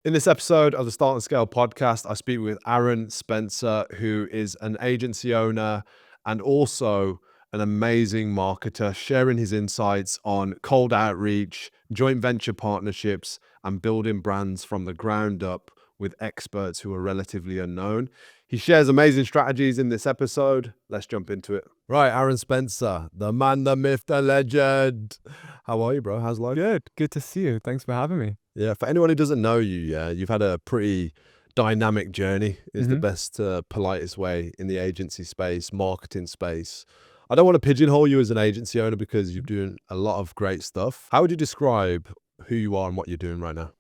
In this episode of the Start and Scale podcast, I speak with Aran Spencer, who is an agency owner and also an amazing marketer, sharing his insights on cold outreach, joint venture partnerships, and building brands from the ground up with experts who are relatively unknown. He shares amazing strategies in this episode. Let's jump into it. Right, Aran Spencer, the man, the myth, the legend. How are you, bro? How's life? Good to see you. Thanks for having me. Yeah, for anyone who doesn't know you, you've had a pretty dynamic journey, is the best, politest way in the agency space, marketing space. I don't want to pigeonhole you as an agency owner because you're doing a lot of great stuff. How would you describe who you are and what you're doing right now?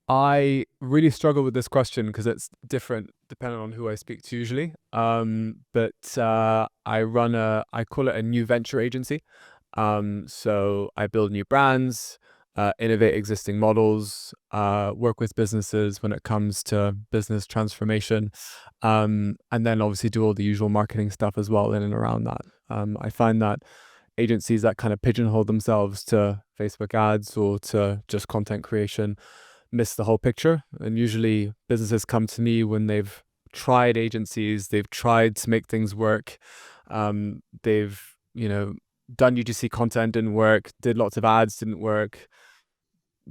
I really struggle with this question because it's different depending on who I speak to usually. But I call it a new venture agency. So I build new brands, innovate existing models, work with businesses when it comes to business transformation, and then obviously do all the usual marketing stuff as well in and around that. I find that agencies that kind of pigeonhole themselves to Facebook ads or to just content creation miss the whole picture. And usually businesses come to me when they've tried agencies, they've tried to make things work. They've, done UGC content, didn't work, did lots of ads, didn't work,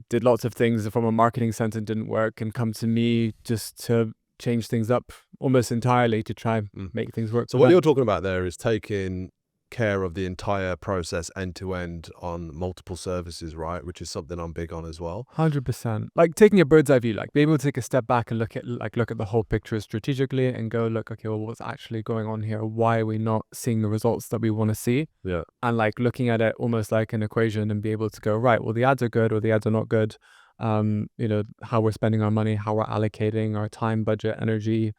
did lots of things from a marketing sense and didn't work, and come to me just to change things up almost entirely to try and make things work. So what you're talking about there is taking care of the entire process end to end on multiple services, right? Which is something I'm big on as well. 100%. Like taking a bird's eye view, like being able to take a step back and look at the whole picture strategically and go, look, okay, well, what's actually going on here? Why are we not seeing the results that we want to see? Yeah. And like looking at it almost like an equation and be able to go, right, well, the ads are good or the ads are not good. How we're spending our money, how we're allocating our time, budget, energy.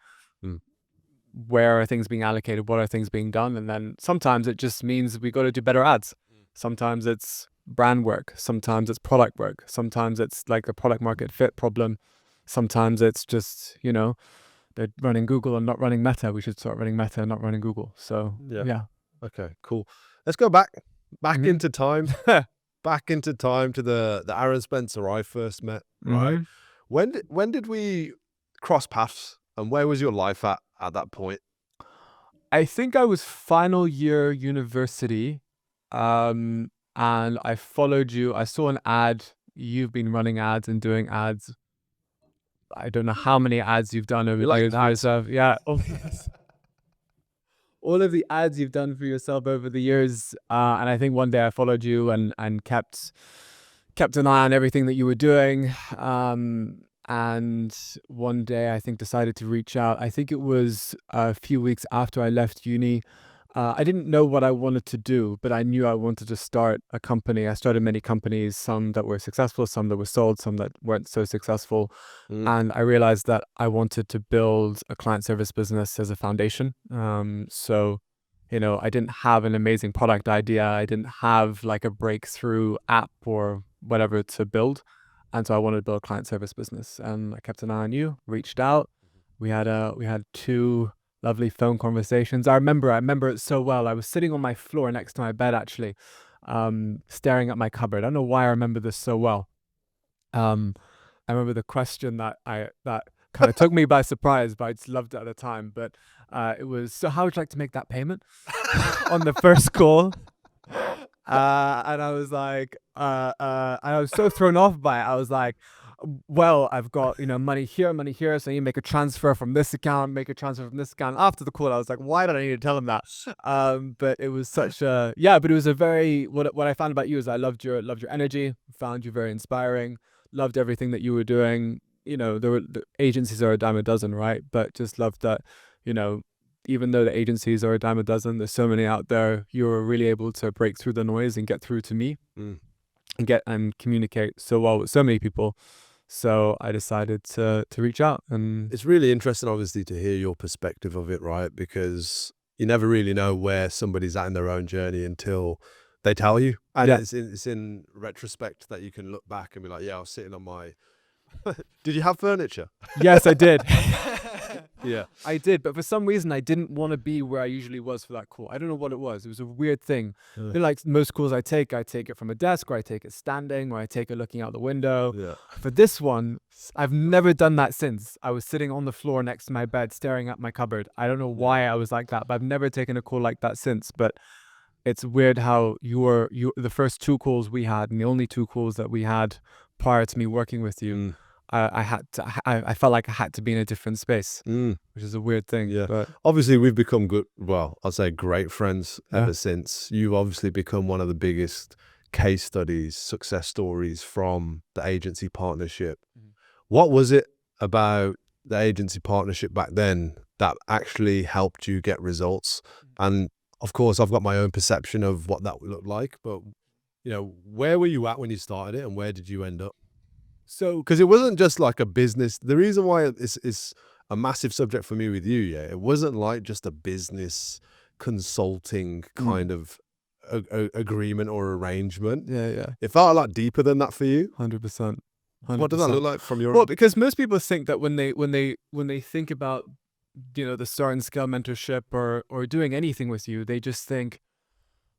Where are things being allocated? What are things being done? And then sometimes it just means we got to do better ads. Sometimes it's brand work. Sometimes it's product work. Sometimes it's like a product market fit problem. Sometimes it's just, they're running Google and not running Meta. We should start running Meta and not running Google. So yeah. Okay, cool. Let's go back into time. Back into time to the Aran Spencer I first met, right? When did we cross paths and where was your life at that point? I think I was final year university, and I followed you. I saw an ad. You've been running ads and doing ads. I don't know how many ads you've done over the years. Yeah, all of the ads you've done for yourself over the years. And I think one day I followed you and kept an eye on everything that you were doing. And one day I think decided to reach out. I think it was a few weeks after I left uni. I didn't know what I wanted to do, but I knew I wanted to start a company. I started many companies, some that were successful, some that were sold, some that weren't so successful. And I realized that I wanted to build a client service business as a foundation. So I didn't have an amazing product idea. I didn't have like a breakthrough app or whatever to build. And so I wanted to build a client service business, and I kept an eye on you, reached out. We had two lovely phone conversations. I remember it so well. I was sitting on my floor next to my bed, actually, staring at my cupboard. I don't know why I remember this so well. I remember the question that kind of took me by surprise, but I just loved it at the time. But it was, so how would you like to make that payment on the first call? And I was like, I was so thrown off by it. I was like, well, I've got, money here. So you make a transfer from this account, After the call, I was like, why did I need to tell him that? But it was but it was a very, what I found about you is I loved your energy, found you very inspiring, loved everything that you were doing. The agencies are a dime a dozen, right? But just loved that, even though the agencies are a dime a dozen, there's so many out there, you were really able to break through the noise and get through to me and communicate so well with so many people. So I decided to reach out. And it's really interesting, obviously, to hear your perspective of it, right? Because you never really know where somebody's at in their own journey until they tell you. And it's in retrospect that you can look back and be like, yeah, I was sitting on my... Did you have furniture? Yes, I did. Yeah. I did, but for some reason I didn't want to be where I usually was for that call. I don't know what it was. It was a weird thing. Yeah. Like most calls I take it from a desk, or I take it standing, or I take it looking out the window. Yeah. For this one, I've never done that since. I was sitting on the floor next to my bed, staring at my cupboard. I don't know why I was like that, but I've never taken a call like that since. But it's weird how you the first two calls we had, and the only two calls that we had prior to me working with you. I felt like I had to be in a different space, which is a weird thing. Yeah. But Obviously, we've become good, well, I'll say great friends Yeah. ever since. You've obviously become one of the biggest case studies, success stories from the agency partnership. What was it about the agency partnership back then that actually helped you get results? And of course, I've got my own perception of what that would look like, but where were you at when you started it, and where did you end up? so Because it wasn't just like a business. The reason why it's a massive subject for me with you, it wasn't like just a business consulting kind of agreement or arrangement. yeah, It felt a lot deeper than that for you. 100%. What does that look like from your? Well, because most people think that when they think about the start and scale mentorship or doing anything with you, they just think,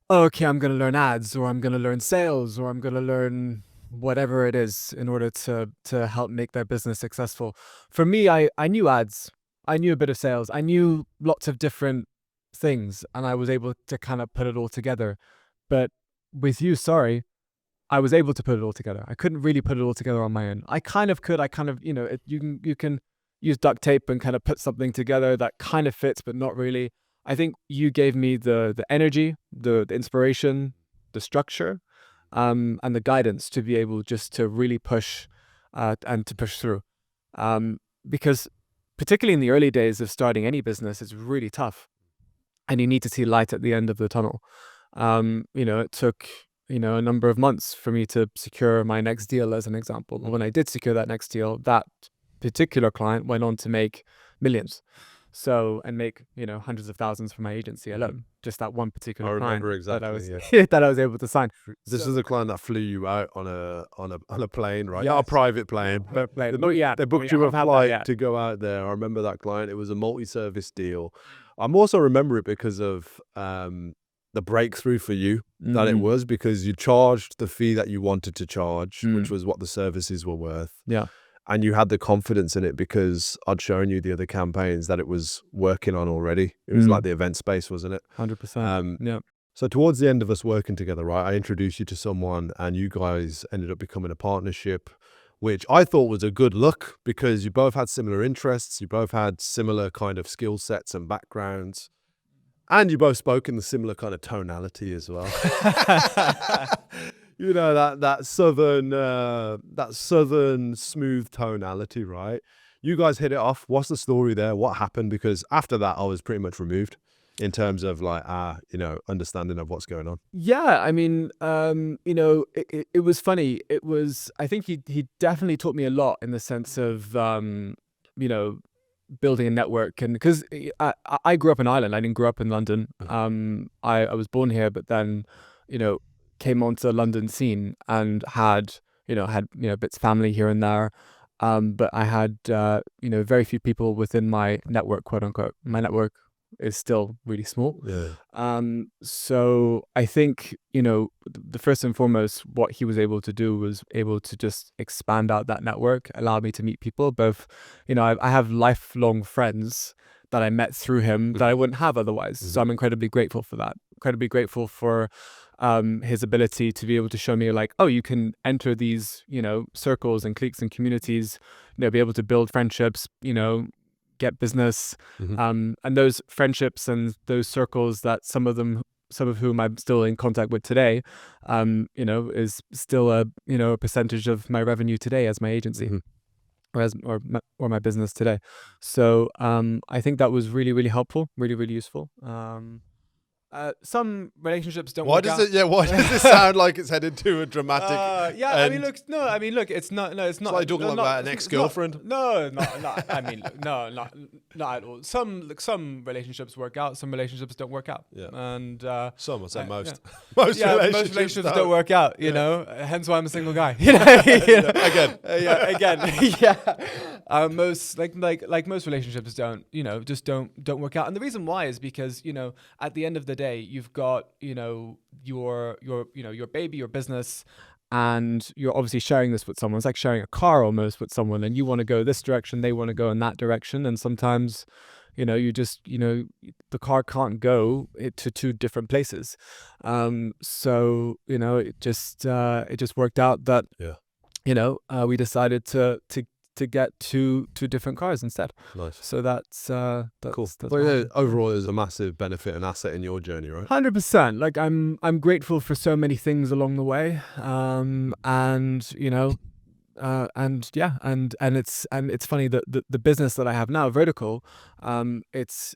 oh, okay, I'm gonna learn ads, or I'm gonna learn sales, or I'm gonna learn whatever it is in order to help make their business successful. For me, I knew ads, I knew a bit of sales, I knew lots of different things, and I was able to kind of put it all together. But with you, sorry, I was able to put it all together. I couldn't really put it all together on my own. I kind of could. You can use duct tape and kind of put something together that kind of fits, but not really. I think you gave me the energy, the inspiration, the structure, and the guidance to be able just to really push and to push through. Because particularly in the early days of starting any business, it's really tough, and you need to see light at the end of the tunnel. It took a number of months for me to secure my next deal, as an example. But when I did secure that next deal, that particular client went on to make millions. And make, hundreds of thousands for my agency alone. Just that one particular client exactly, that I was able to sign. This is a client that flew you out on a plane, right? Yes. Yeah, a private plane. They booked you a flight to go out there. I remember that client. It was a multi-service deal. I'm also remember it because of the breakthrough for you that it was, because you charged the fee that you wanted to charge, which was what the services were worth. Yeah. And you had the confidence in it because I'd shown you the other campaigns that it was working on already. It was like the event space, wasn't it? 100%. Yeah. So towards the end of us working together, right, I introduced you to someone, and you guys ended up becoming a partnership, which I thought was a good look because you both had similar interests. You both had similar kind of skill sets and backgrounds. And you both spoke in the similar kind of tonality as well. That southern smooth tonality, right? You guys hit it off. What's the story there? What happened? Because after that, I was pretty much removed in terms of like understanding of what's going on. Yeah, I mean, it was funny. I think he definitely taught me a lot in the sense of building a network. And because I grew up in Ireland, I didn't grow up in London. I was born here, but then came onto the London scene and had bits of family here and there. But I had very few people within my network, quote unquote. My network is still really small. Yeah. So I think the first and foremost, what he was able to do was able to just expand out that network, allow me to meet people. Both, I have lifelong friends that I met through him that I wouldn't have otherwise. So I'm incredibly grateful for that. Incredibly grateful for his ability to be able to show me like, oh, you can enter these, circles and cliques and communities, be able to build friendships, get business, and those friendships and those circles that some of whom I'm still in contact with today, is still a percentage of my revenue today as my agency. Or my business today. So I think that was really, really helpful, really, really useful. Some relationships don't work out. Why does it sound like it's headed to a dramatic I end? mean, look, it's not. No, it's not. It's like talking about an ex-girlfriend. No, I mean, look, not at all. Some relationships work out. Some relationships don't work out. Yeah. And some, I'd say most. Yeah. Most relationships don't work out. Hence why I'm a single guy. Again. Again. Yeah. Most like most relationships don't, just don't work out. And the reason why is because, at the end of the day, you've got, your baby, your business, and you're obviously sharing this with someone. It's like sharing a car almost with someone, and you want to go this direction, they want to go in that direction. And sometimes, you just, the car can't go to two different places. So, it just worked out that, Yeah. we decided to get two different cars instead. Nice. So that's Cool. that's Well, yeah, what happened. overall, there's a massive benefit and asset in your journey, right? 100%. Like I'm grateful for so many things along the way. And it's funny that the business that I have now, Vertical, it's,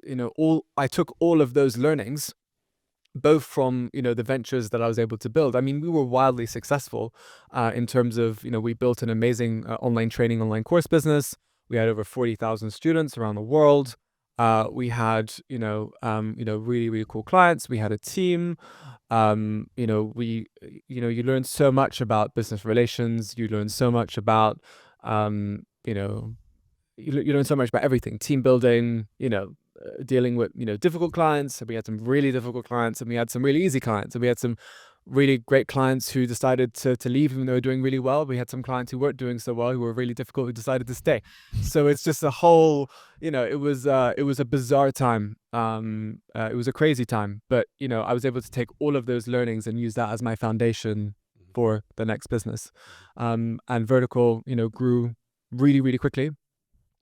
I took all of those learnings, both from, the ventures that I was able to build. I mean, we were wildly successful in terms of, we built an amazing online training, online course business. We had over 40,000 students around the world. We had, really, really cool clients. We had a team. You learn so much about business relations. You learn so much about, you learn so much about everything, team building, dealing with, difficult clients. And we had some really difficult clients, and we had some really easy clients, and we had some really great clients who decided to leave even though they were doing really well. We had some clients who weren't doing so well, who were really difficult, who decided to stay. So it's just a whole, it was a bizarre time. It was a crazy time, but, I was able to take all of those learnings and use that as my foundation for the next business. And Vertical, grew really, really quickly.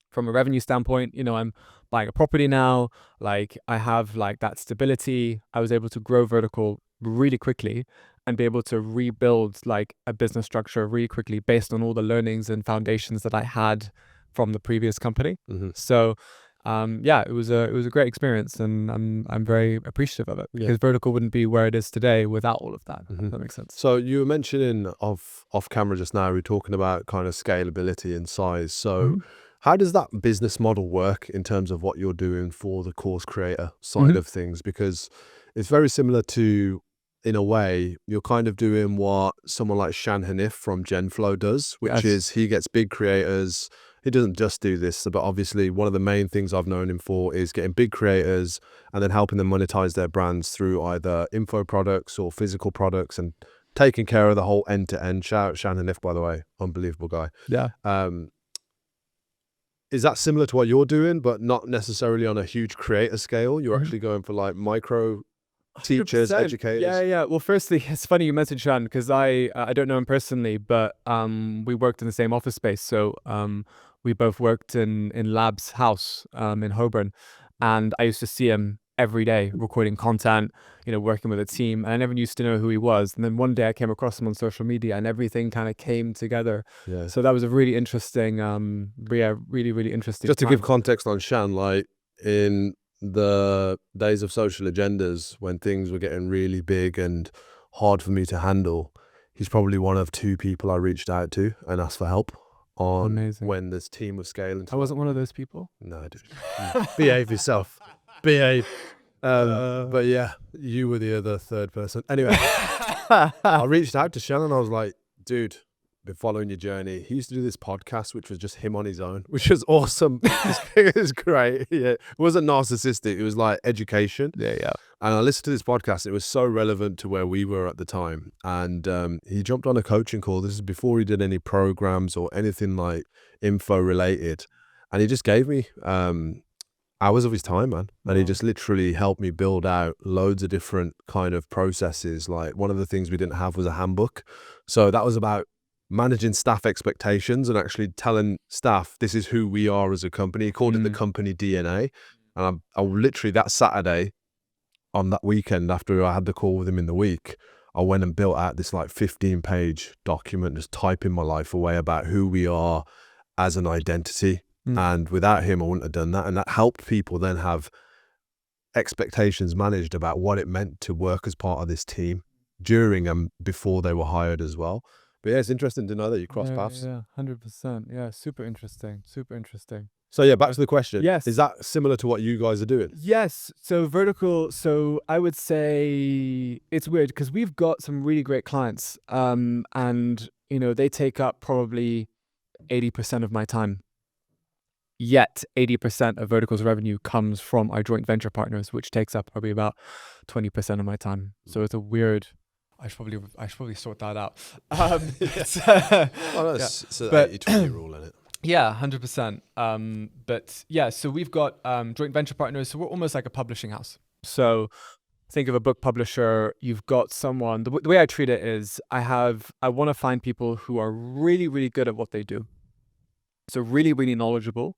From a revenue standpoint, I'm buying a property now. Like I have like that stability. I was able to grow Vertical really quickly and be able to rebuild like a business structure really quickly based on all the learnings and foundations that I had from the previous company. Mm-hmm. So, it was a great experience, and I'm very appreciative of it, because Vertical wouldn't be where it is today without all of that. Mm-hmm. If that makes sense. So you were mentioning off camera just now, we were talking about kind of scalability and size. So how does that business model work in terms of what you're doing for the course creator side of things? Because it's very similar to, in a way, you're kind of doing what someone like Shan Hanif from Genflow does, which is he gets big creators. He doesn't just do this, but obviously one of the main things I've known him for is getting big creators and then helping them monetize their brands through either info products or physical products, and taking care of the whole end-to-end. Shout out Shan Hanif, by the way, unbelievable guy. Yeah. Is that similar to what you're doing, but not necessarily on a huge creator scale? You're actually going for like micro teachers, 100%. educators? Yeah. Well, firstly, it's funny you mentioned Shan, because I don't know him personally, but we worked in the same office space. So we both worked in Lab's house in Holborn, and I used to see him every day recording content, working with a team, and I never used to know who he was. And then one day I came across him on social media, and everything kind of came together. Yeah. So that was a really interesting, really, really interesting. Just to give context on Shan, like in the days of social agendas, when things were getting really big and hard for me to handle, he's probably one of two people I reached out to and asked for help on. Amazing. When this team was scaling. I wasn't one of those people. No, dude. Behave yourself. Behave. But yeah, you were the other third person. Anyway, I reached out to Shannon. I was like, dude, been following your journey. He used to do this podcast, which was just him on his own, which was awesome. It was great. Yeah, it wasn't narcissistic. It was like education. Yeah. And I listened to this podcast. It was so relevant to where we were at the time. And he jumped on a coaching call. This is before he did any programs or anything like info related. And he just gave me hours of his time, man. And he just literally helped me build out loads of different kind of processes. Like one of the things we didn't have was a handbook. So that was about managing staff expectations and actually telling staff, this is who we are as a company. He called it the company DNA. And I literally that Saturday, on that weekend after I had the call with him in the week, I went and built out this like 15-page document, just typing my life away about who we are as an identity. And without him, I wouldn't have done that. And that helped people then have expectations managed about what it meant to work as part of this team during and before they were hired as well. But yeah, it's interesting to know that you cross paths. Yeah, 100%. Yeah, super interesting. So yeah, back to the question. Yes. Is that similar to what you guys are doing? Yes. So Vertical, so I would say it's weird because we've got some really great clients, and they take up probably 80% of my time. Yet 80% of Vertical's revenue comes from our joint venture partners, which takes up probably about 20% of my time. So it's a weird. I should probably sort that out. Oh, no, Yeah. it's an But 80-20 rule in it. yeah, 100%. But yeah, so we've got joint venture partners. So we're almost like a publishing house. So think of a book publisher. You've got someone. The way I treat it is, I want to find people who are really, really good at what they do. So really, really knowledgeable.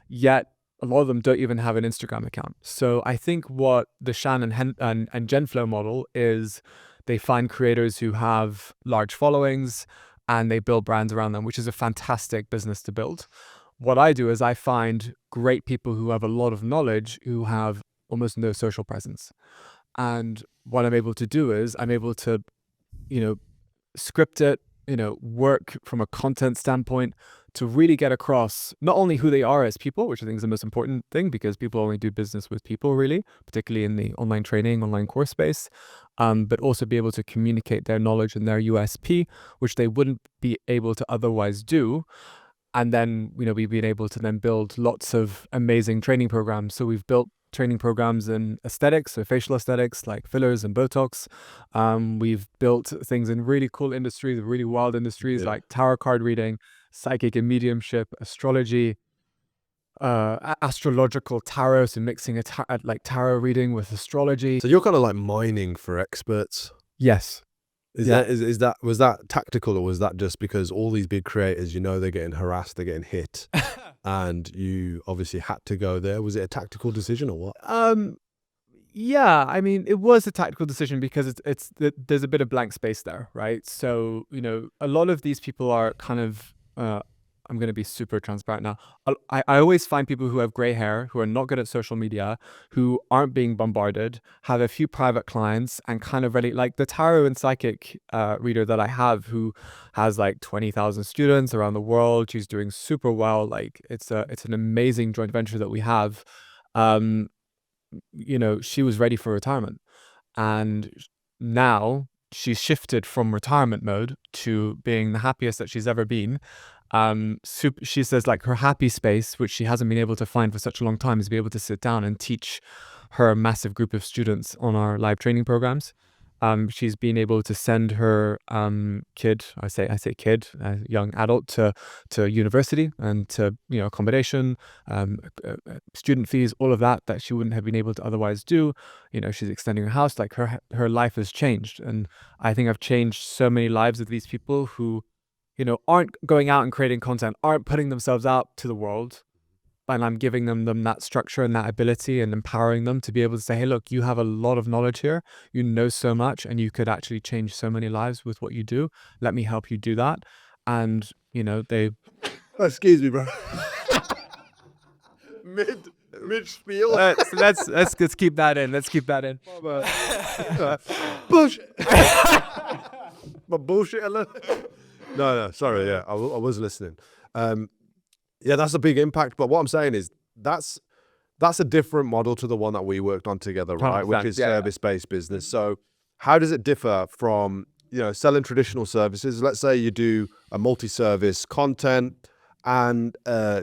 Yet a lot of them don't even have an Instagram account. So I think what the Shan and Genflow model is, they find creators who have large followings and they build brands around them, which is a fantastic business to build. What I do is I find great people who have a lot of knowledge who have almost no social presence. And what I'm able to do is I'm able to, script it, work from a content standpoint to really get across not only who they are as people, which I think is the most important thing, because people only do business with people, really, particularly in the online training, online course space, but also be able to communicate their knowledge and their USP, which they wouldn't be able to otherwise do. And then, we've been able to then build lots of amazing training programs. So we've built training programs in aesthetics, so facial aesthetics like fillers and Botox. We've built things in really cool industries, really wild industries like tarot card reading, psychic and mediumship, astrology, astrological tarot, so mixing a tarot reading with astrology. So you're kind of like mining for experts. Yes. Was that tactical, or was that just because all these big creators, they're getting harassed, they're getting hit, and you obviously had to go there? Was it a tactical decision or what? Yeah, I mean, it was a tactical decision because there's a bit of blank space there, right? So, a lot of these people are kind of, I'm going to be super transparent now. I always find people who have gray hair, who are not good at social media, who aren't being bombarded, have a few private clients, and kind of really like the tarot and psychic reader that I have, who has like 20,000 students around the world. She's doing super well. Like it's an amazing joint venture that we have. She was ready for retirement, and now she's shifted from retirement mode to being the happiest that she's ever been. She says like her happy space, which she hasn't been able to find for such a long time, is be able to sit down and teach her massive group of students on our live training programs. She's been able to send her kid, I say kid, young adult, to university and to accommodation, student fees, all of that she wouldn't have been able to otherwise do. She's extending her house. Like her life has changed, and I think I've changed so many lives of these people who aren't going out and creating content, aren't putting themselves out to the world. And I'm giving them that structure and that ability and empowering them to be able to say, hey, look, you have a lot of knowledge here. You know so much, and you could actually change so many lives with what you do. Let me help you do that. And, they... Excuse me, bro. Mid spiel. Let's keep that in. Let's keep that in. Bullshit. My bullshit. No, sorry. Yeah, I was listening. Yeah, that's a big impact. But what I'm saying is that's a different model to the one that we worked on together, right? Which is service-based business. So how does it differ from, selling traditional services? Let's say you do a multi-service content and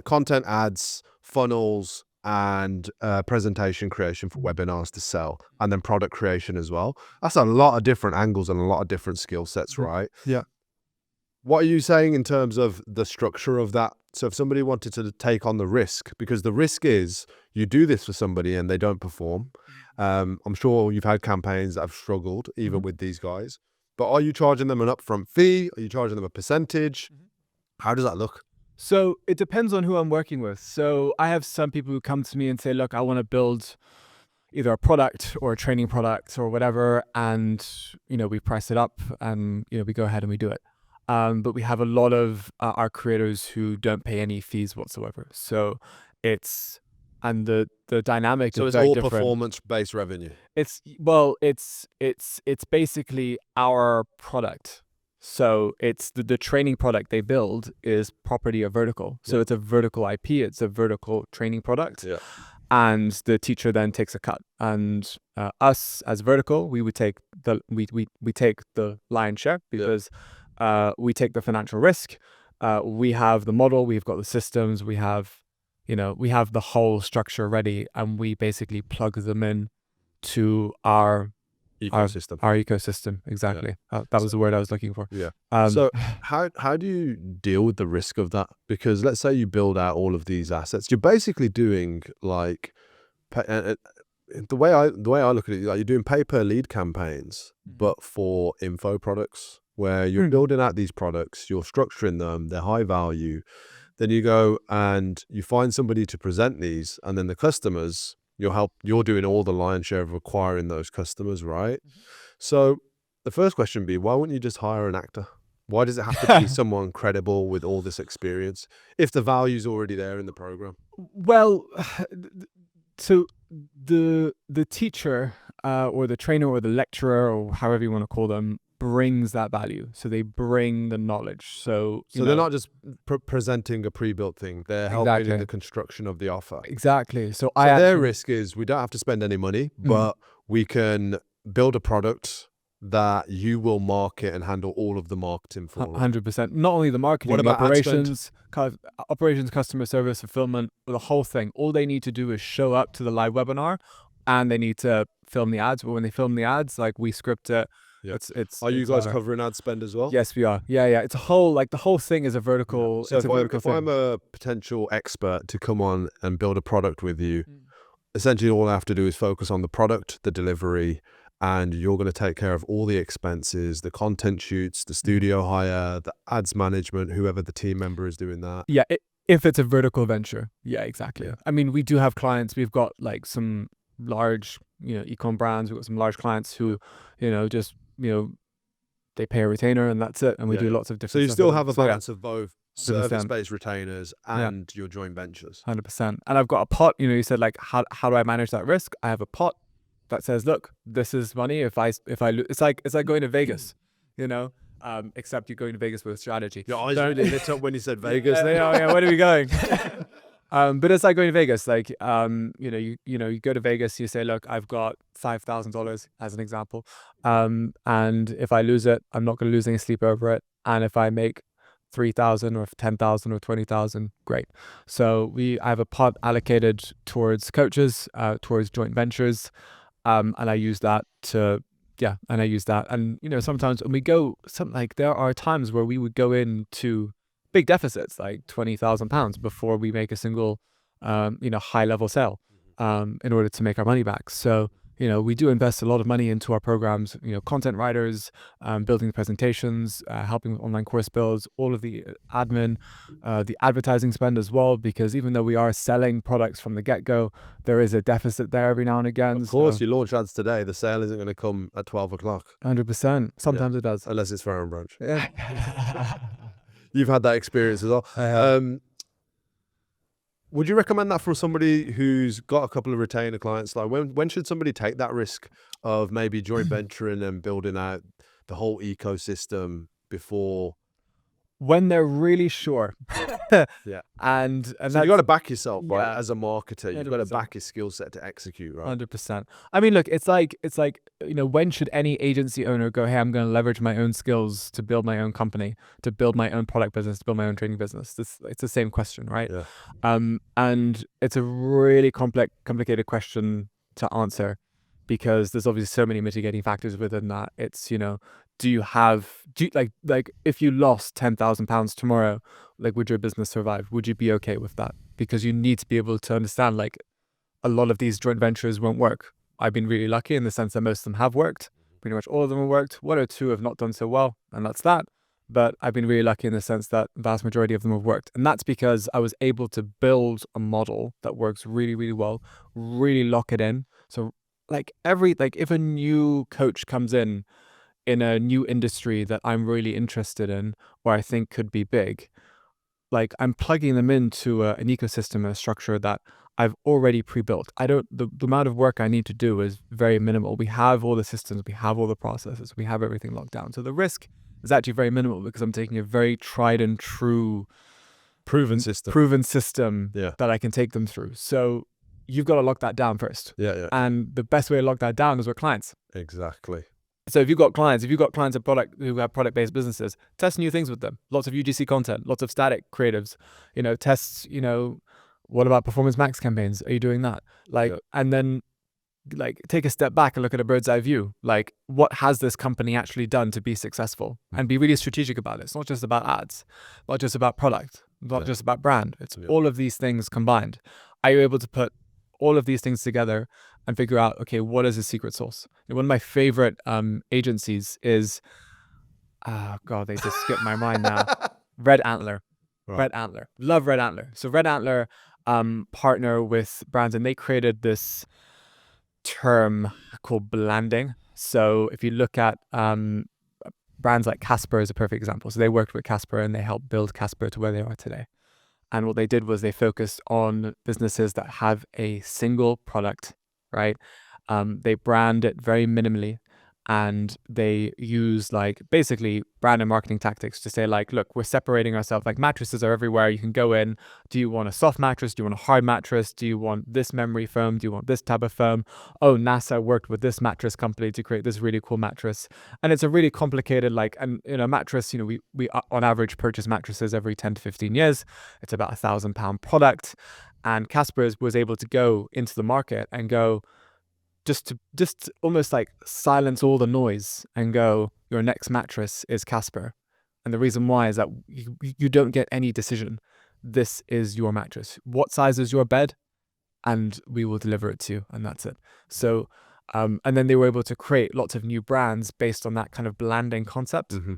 content ads, funnels, and presentation creation for webinars to sell, and then product creation as well. That's a lot of different angles and a lot of different skill sets, right? Yeah. What are you saying in terms of the structure of that? So if somebody wanted to take on the risk, because the risk is you do this for somebody and they don't perform. I'm sure you've had campaigns that have struggled even with these guys, but are you charging them an upfront fee? Are you charging them a percentage? How does that look? So it depends on who I'm working with. So I have some people who come to me and say, look, I want to build either a product or a training product or whatever. And, we price it up and, we go ahead and we do it. But we have a lot of our creators who don't pay any fees whatsoever. So and the dynamic So is it's very all different. performance-based revenue. It's basically our product. So it's the training product they build is property of Vertical. So it's a Vertical IP. It's a Vertical training product. Yeah. And the teacher then takes a cut. And us as Vertical, we take the lion's share because we take the financial risk. We have the model. We've got the systems. We have we have the whole structure ready, and we basically plug them in to our Ecosystem. Our ecosystem. Exactly. That was the word I was looking for. Yeah. Um, So how do you deal with the risk of that? Because let's say you build out all of these assets, you're basically doing like the way I look at it, like you're doing pay per lead campaigns, but for info products, where you're building out these products, you're structuring them, they're high value. Then you go and you find somebody to present these, and then the customers, you're doing all the lion's share of acquiring those customers, right? So the first question would be, why wouldn't you just hire an actor? Why does it have to be someone credible with all this experience if the value's already there in the program? Well, so the teacher or the trainer or the lecturer or however you want to call them brings that value. So they bring the knowledge. So they're not just presenting a pre-built thing. They're helping in the construction of the offer. Exactly. So their risk is we don't have to spend any money, but we can build a product that you will market and handle all of the marketing for. 100%. Not only the marketing, what about operations, customer service, fulfillment, the whole thing. All they need to do is show up to the live webinar, and they need to film the ads. But when they film the ads, like we script it. Yeah. Are you guys covering ad spend as well? Yes, we are. Yeah. It's a whole, like the whole thing is a vertical. So if I'm a potential expert to come on and build a product with you, essentially all I have to do is focus on the product, the delivery, and you're going to take care of all the expenses, the content shoots, the studio hire, the ads management, whoever the team member is doing that. Yeah, if it's a vertical venture. Yeah, exactly. Yeah. I mean, we do have clients. We've got like some large, e-com brands. We've got some large clients who, just, they pay a retainer and that's it. And we do lots of different So you stuff still have a balance of both 100%. service-based retainers and your joint ventures. 100%. And I've got a pot, you said like, how do I manage that risk? I have a pot that says, look, this is money. If I it's like going to Vegas, except you're going to Vegas with a strategy. Your eyes really lit up when you said Vegas. Yeah, where are we going? But it's like going to Vegas. Like, you go to Vegas, you say, look, I've got $5,000 as an example. And if I lose it, I'm not going to lose any sleep over it. And if I make 3,000 or 10,000 or 20,000, great. So I have a pot allocated towards coaches, towards joint ventures. And I use that and sometimes when we go, there are times where we would go into big deficits, like £20,000 before we make a single high level sale in order to make our money back. So we do invest a lot of money into our programs, content writers, building the presentations, helping with online course builds, all of the admin, the advertising spend as well, because even though we are selling products from the get-go, there is a deficit there every now and again. Of course, you launch ads today, the sale isn't going to come at 12 o'clock. 100%. Sometimes it does. Unless it's for Aran Branch. Yeah. You've had that experience as well. I have. Would you recommend that for somebody who's got a couple of retainer clients? Like when should somebody take that risk of maybe joint venturing and building out the whole ecosystem before? When they're really sure. Yeah. And so you got to back yourself, right? Yeah. As a marketer, you've got to 100%. back your skill set to execute, right? 100%. I mean, look, it's like, when should any agency owner go, hey, I'm going to leverage my own skills to build my own company, to build my own product business, to build my own training business? It's the same question, right? Yeah. And it's a really complicated question to answer, because there's obviously so many mitigating factors within that. It's, do you like if you lost £10,000 tomorrow, like would your business survive? Would you be okay with that? Because you need to be able to understand, like, a lot of these joint ventures won't work. I've been really lucky in the sense that most of them have worked. Pretty much all of them have worked. One or two have not done so well, and that's that. But I've been really lucky in the sense that the vast majority of them have worked. And that's because I was able to build a model that works really, really well, really lock it in. So if a new coach comes in a new industry that I'm really interested in, or I think could be big, like I'm plugging them into an ecosystem, a structure that I've already pre-built. The amount of work I need to do is very minimal. We have all the systems, we have all the processes, we have everything locked down. So the risk is actually very minimal, because I'm taking a very tried and true proven system that I can take them through. So you've got to lock that down first. Yeah. And the best way to lock that down is with clients. Exactly. So if you've got clients who have product-based businesses, test new things with them. Lots of UGC content, lots of static creatives, tests, What about Performance Max campaigns? Are you doing that? Like, and then like take a step back and look at a bird's eye view. Like, what has this company actually done to be successful? And be really strategic about it. It's not just about ads, not just about product, not just about brand. It's all of these things combined. Are you able to put all of these things together and figure out, okay, what is the secret sauce? And one of my favorite agencies is, oh God, they just skipped my mind now. Red Antler. Right. Red Antler. Love Red Antler. So Red Antler partner with brands, and they created this term called blanding. So if you look at brands like Casper is a perfect example. So they worked with Casper and they helped build Casper to where they are today. And what they did was they focused on businesses that have a single product, right? They brand it very minimally, and they use like basically brand and marketing tactics to say like, look, we're separating ourselves. Like, mattresses are everywhere. You can go in. Do you want a soft mattress? Do you want a hard mattress? Do you want this memory foam? Do you want this type of foam? Oh, NASA worked with this mattress company to create this really cool mattress. And it's a really complicated, like, and mattress, we on average purchase mattresses every 10 to 15 years. It's about £1,000 product. And Casper was able to go into the market and go, just almost like silence all the noise and go, your next mattress is Casper. And the reason why is that you don't get any decision. This is your mattress. What size is your bed? And we will deliver it to you. And that's it. So, and then they were able to create lots of new brands based on that kind of blanding concept. Mm-hmm.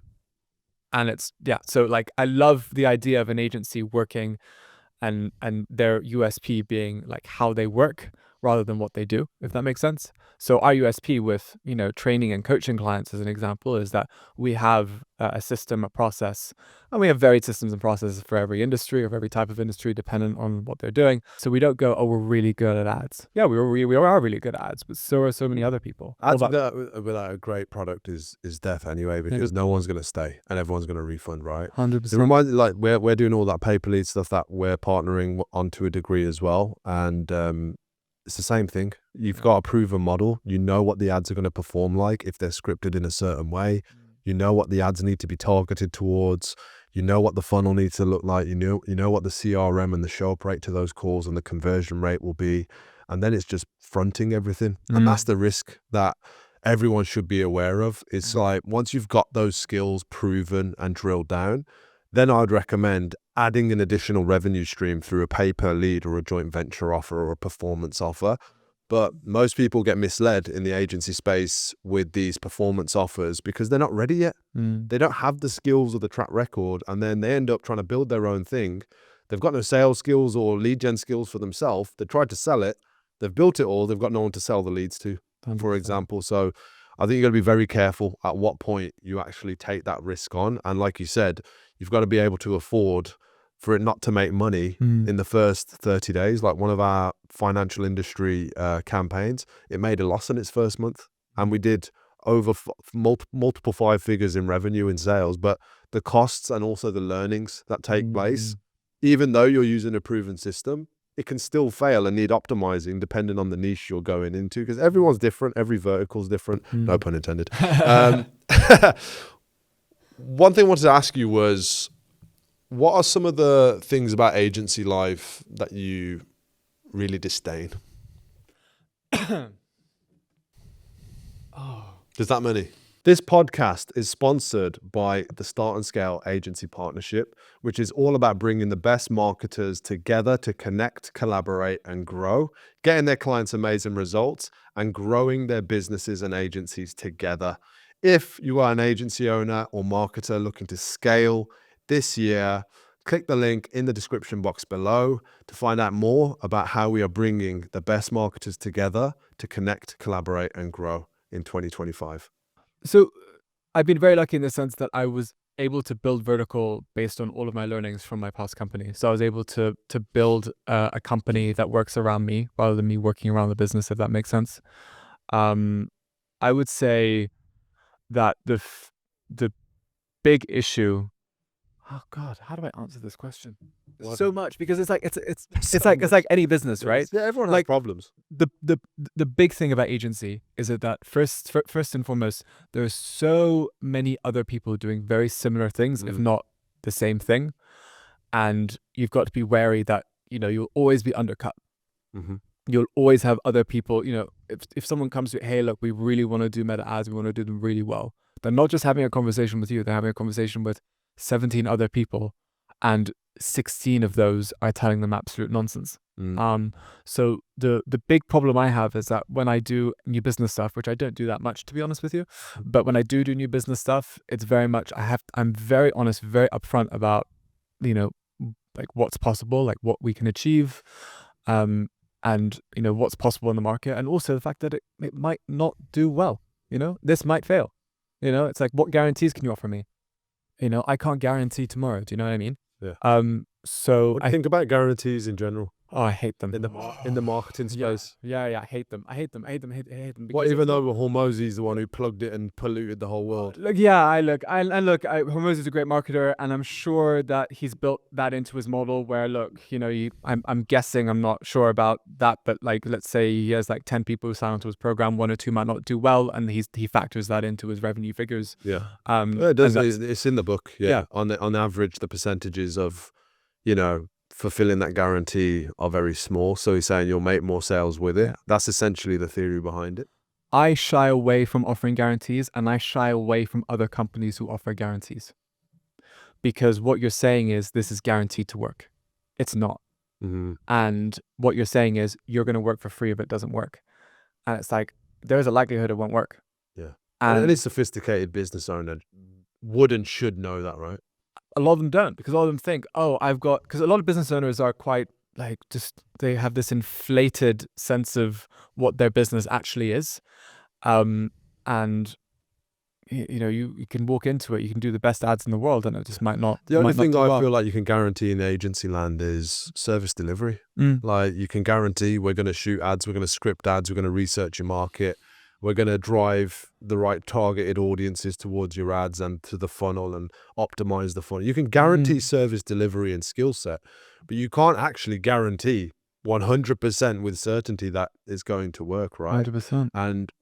And it's, so like, I love the idea of an agency working and their USP being like how they work rather than what they do, if that makes sense. So our USP with, training and coaching clients, as an example, is that we have a system, a process, and we have varied systems and processes for every industry, or every type of industry, dependent on what they're doing. So we don't go, oh, we're really good at ads. Yeah, we are really good at ads, but so are so many other people. Ads without a great product is death anyway, because no one's going to stay and everyone's going to refund, right? 100%. It reminds me, like, we're doing all that paper lead stuff that we're partnering on to a degree as well. And it's the same thing. You've got a proven model. You know what the ads are going to perform like if they're scripted in a certain way. You know what the ads need to be targeted towards. You know what the funnel needs to look like. You know what the CRM and the show up rate to those calls and the conversion rate will be. And then it's just fronting everything. And that's the risk that everyone should be aware of. It's like, once you've got those skills proven and drilled down, then I'd recommend adding an additional revenue stream through a pay-per lead or a joint venture offer or a performance offer. But most people get misled in the agency space with these performance offers because they're not ready yet. They don't have the skills or the track record, and then they end up trying to build their own thing. They've got no sales skills or lead gen skills for themselves. They tried to sell it. They've built it all. They've got no one to sell the leads to, 100%. For example. So I think you've got to be very careful at what point you actually take that risk on. And like you said, you've got to be able to afford for it not to make money in the first 30 days. Like one of our financial industry campaigns, it made a loss in its first month. And we did over multiple 5 figures in revenue in sales. But the costs and also the learnings that take place, even though you're using a proven system, it can still fail and need optimizing depending on the niche you're going into, because everyone's different. Every vertical's different. No pun intended. One thing I wanted to ask you was, what are some of the things about agency life that you really disdain? There's that many. This podcast is sponsored by the Start and Scale Agency Partnership, which is all about bringing the best marketers together to connect, collaborate, and grow, getting their clients amazing results, and growing their businesses and agencies together. If you are an agency owner or marketer looking to scale this year, click the link in the description box below to find out more about how we are bringing the best marketers together to connect, collaborate, and grow in 2025. So I've been very lucky in the sense that I was able to build vertical based on all of my learnings from my past company. So I was able to build a company that works around me rather than me working around the business, if that makes sense. I would say that the big issue. Oh God, how do I answer this question? So much, because it's like any business, right? Yeah, everyone has problems. The big thing about agency is that first and foremost, there are so many other people doing very similar things, if not the same thing, and you've got to be wary that you'll always be undercut. Mm-hmm. You'll always have other people, if someone comes to you, hey, look, we really want to do meta ads, we want to do them really well. They're not just having a conversation with you, they're having a conversation with 17 other people, and 16 of those are telling them absolute nonsense. So the big problem I have is that when I do new business stuff, which I don't do that much, to be honest with you, but when I do new business stuff, it's very much, I'm very honest, very upfront about, like what's possible, like what we can achieve, and what's possible in the market, and also the fact that it might not do well. This might fail. It's like, what guarantees can you offer me? I can't guarantee tomorrow. Do you know what I mean? Yeah. So What do you think about guarantees in general? Oh, I hate them in the marketing space. Yeah, I hate them. I hate them. What, even though Hormozy is the one who plugged it and polluted the whole world? Hormozy is a great marketer, and I'm sure that he's built that into his model. Where I'm guessing, I'm not sure about that, but like, let's say he has like 10 people who sign onto his program, 1 or 2 might not do well, and he factors that into his revenue figures. Yeah, it does. It's in the book. Yeah. On average, the percentages of, fulfilling that guarantee are very small. So he's saying you'll make more sales with it. That's essentially the theory behind it. I shy away from offering guarantees, and I shy away from other companies who offer guarantees, because what you're saying is this is guaranteed to work. It's not. Mm-hmm. And what you're saying is you're going to work for free if it doesn't work. And it's like, there's a likelihood it won't work. Yeah. And any sophisticated business owner would and should know that, right? A lot of them don't, because a lot of them think, because a lot of business owners are quite like, they have this inflated sense of what their business actually is. And you can walk into it, you can do the best ads in the world, and it just might not. The only thing I feel like you can guarantee in agency land is service delivery. Like, you can guarantee we're going to shoot ads, we're going to script ads, we're going to research your market, we're going to drive the right targeted audiences towards your ads and to the funnel and optimize the funnel. You can guarantee service delivery and skill set, but you can't actually guarantee 100% with certainty that it's going to work, right? 100%. And